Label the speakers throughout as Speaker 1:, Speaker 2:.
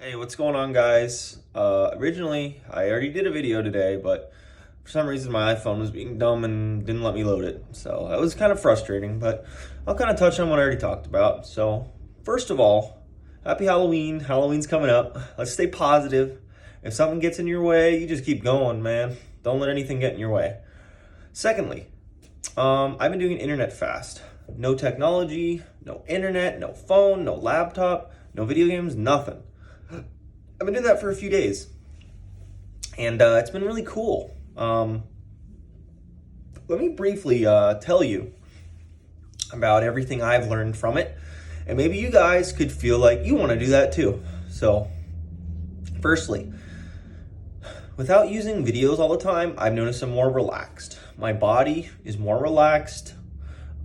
Speaker 1: Hey, what's going on, guys? Originally, I already did a video today, but for some reason my iPhone was being dumb and didn't let me load it. So that was kind of frustrating, but I'll kind of touch on what I already talked about. So, first of all, happy Halloween. Halloween's coming up. Let's stay positive. If something gets in your way, you just keep going, man. Don't let anything get in your way. Secondly, I've been doing an internet fast. No technology, no internet, no phone, no laptop, no video games, nothing. I've been doing that for a few days, and it's been really cool. Let me briefly tell you about everything I've learned from it, and maybe you guys could feel like you want to do that too. So, firstly, without using videos all the time, I've noticed I'm more relaxed. My body is more relaxed.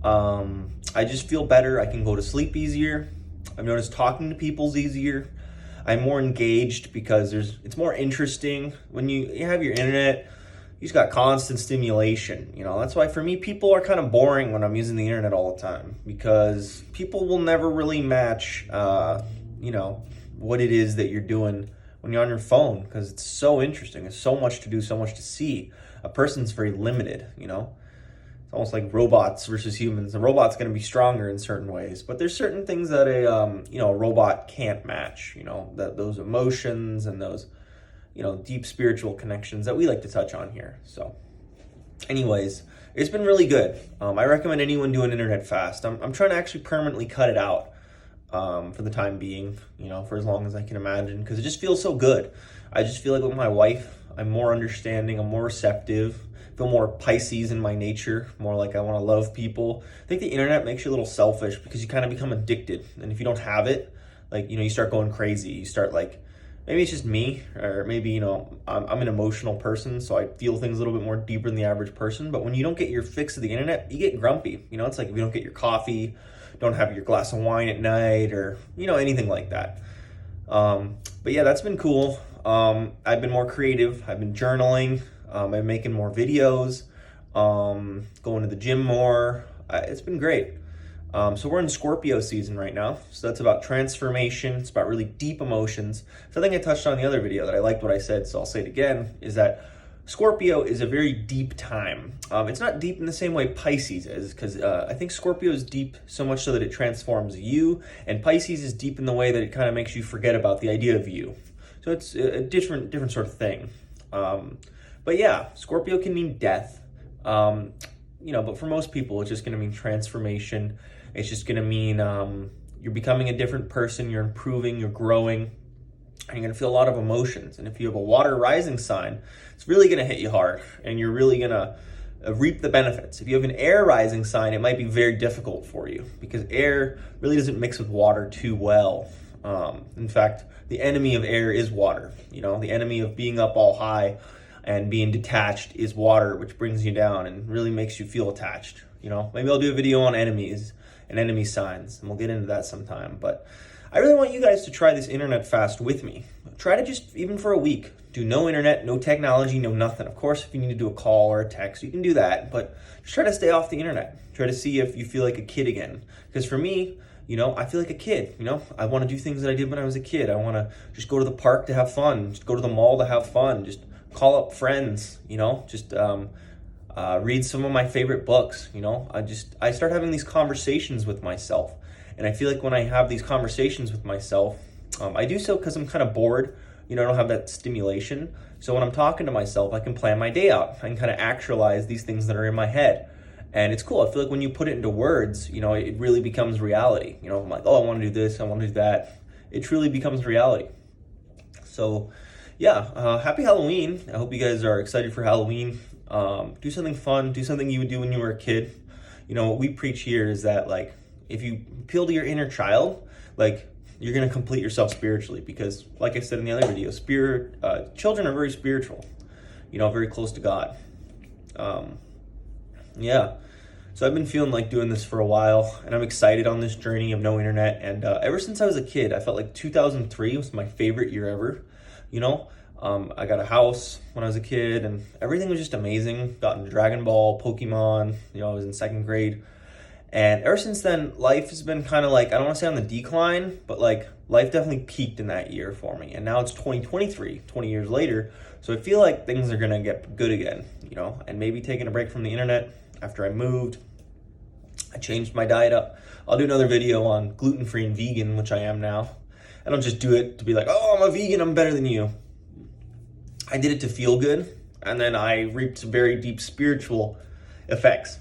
Speaker 1: I just feel better. I can go to sleep easier. I've noticed talking to people's easier. I'm more engaged because it's more interesting when you have your internet. You just got constant stimulation. That's why for me, people are kind of boring when I'm using the internet all the time, because people will never really match, what it is that you're doing when you're on your phone, because it's so interesting. There's so much to do, so much to see. A person's very limited. It's almost like robots versus humans. The robot's going to be stronger in certain ways, but there's certain things that a robot can't match. That those emotions and those deep spiritual connections that we like to touch on here. So, anyways, it's been really good. I recommend anyone do an internet fast. I'm trying to actually permanently cut it out for the time being. For as long as I can imagine, because it just feels so good. I just feel like with my wife, I'm more understanding. I'm more receptive. Feel more Pisces in my nature, more like I want to love people. I think the internet makes you a little selfish because you kind of become addicted. And if you don't have it, you start going crazy. You start maybe it's just me, or maybe, I'm an emotional person, so I feel things a little bit more deeper than the average person. But when you don't get your fix of the internet, you get grumpy. It's like if you don't get your coffee, don't have your glass of wine at night, or, anything like that. But yeah, that's been cool. I've been more creative. I've been journaling. I'm making more videos, going to the gym more. It's been great. So we're in Scorpio season right now. So that's about transformation. It's about really deep emotions. So I think I touched on the other video that I liked what I said, so I'll say it again, is that Scorpio is a very deep time. It's not deep in the same way Pisces is, because I think Scorpio is deep so much so that it transforms you, and Pisces is deep in the way that it kind of makes you forget about the idea of you. So it's a different sort of thing. But yeah, Scorpio can mean death. But for most people, it's just going to mean transformation. It's just going to mean you're becoming a different person. You're improving. You're growing. And you're going to feel a lot of emotions. And if you have a water rising sign, it's really going to hit you hard. And you're really going to reap the benefits. If you have an air rising sign, it might be very difficult for you, because air really doesn't mix with water too well. In fact, the enemy of air is water. The enemy of being up all high and being detached is water, which brings you down and really makes you feel attached. Maybe I'll do a video on enemies and enemy signs, and we'll get into that sometime. But I really want you guys to try this internet fast with me. Try to just, even for a week, do no internet, no technology, no nothing. Of course, if you need to do a call or a text, you can do that, but just try to stay off the internet. Try to see if you feel like a kid again. Because for me, I feel like a kid. I want to do things that I did when I was a kid. I want to just go to the park to have fun, just go to the mall to have fun, just call up friends, just read some of my favorite books. I start having these conversations with myself, and I feel like when I have these conversations with myself, I do so because I'm kind of bored. I don't have that stimulation. So when I'm talking to myself, I can plan my day out. I can kind of actualize these things that are in my head, and it's cool. I feel like when you put it into words, it really becomes reality. I'm like, oh, I want to do this, I want to do that. It truly becomes reality. So yeah, happy Halloween. I hope you guys are excited for Halloween. Do something fun. Do something you would do when you were a kid. What we preach here is that, if you appeal to your inner child, you're going to complete yourself spiritually, because, like I said in the other video, children are very spiritual, very close to God. Yeah. So I've been feeling like doing this for a while, and I'm excited on this journey of no internet. And ever since I was a kid, I felt like 2003 was my favorite year ever. I got a house when I was a kid, and everything was just amazing. Got into Dragon Ball, Pokemon, I was in second grade. And ever since then, life has been kind of like, I don't want to say on the decline, but like life definitely peaked in that year for me. And now it's 2023, 20 years later. So I feel like things are going to get good again, you know, and maybe taking a break from the internet after I moved. I changed my diet up. I'll do another video on gluten-free and vegan, which I am now. I don't just do it to be like, oh, I'm a vegan, I'm better than you. I did it to feel good, and then I reaped some very deep spiritual effects.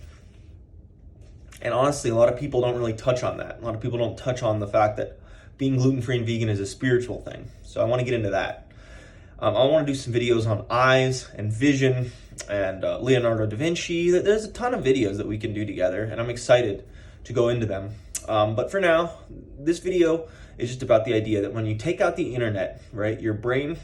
Speaker 1: And honestly, a lot of people don't really touch on that. A lot of people don't touch on the fact that being gluten-free and vegan is a spiritual thing. So I want to get into that. I want to do some videos on eyes and vision and Leonardo da Vinci. There's a ton of videos that we can do together, and I'm excited to go into them. But for now, this video is just about the idea that when you take out the internet, right, your brain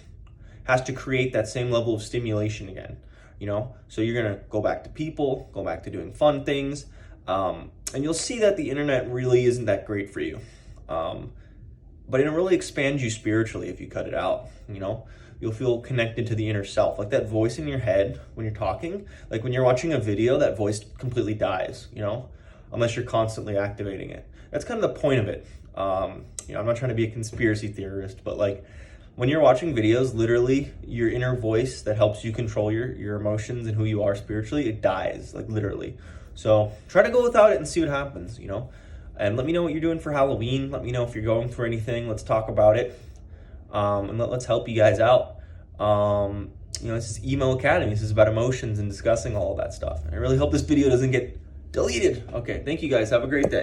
Speaker 1: has to create that same level of stimulation again, you know? So you're going to go back to people, go back to doing fun things, and you'll see that the internet really isn't that great for you. But it'll really expand you spiritually if you cut it out, you know? You'll feel connected to the inner self. Like that voice in your head when you're talking, like when you're watching a video, that voice completely dies, you know? Unless you're constantly activating it. That's kind of the point of it. You know, I'm not trying to be a conspiracy theorist, but like when you're watching videos, literally your inner voice that helps you control your emotions and who you are spiritually, it dies, like literally. So try to go without it and see what happens, you know? And let me know what you're doing for Halloween. Let me know if you're going through anything. Let's talk about it. And let's help you guys out. You know, this is Emo Academy. This is about emotions and discussing all of that stuff. And I really hope this video doesn't get deleted. Okay, thank you guys. Have a great day.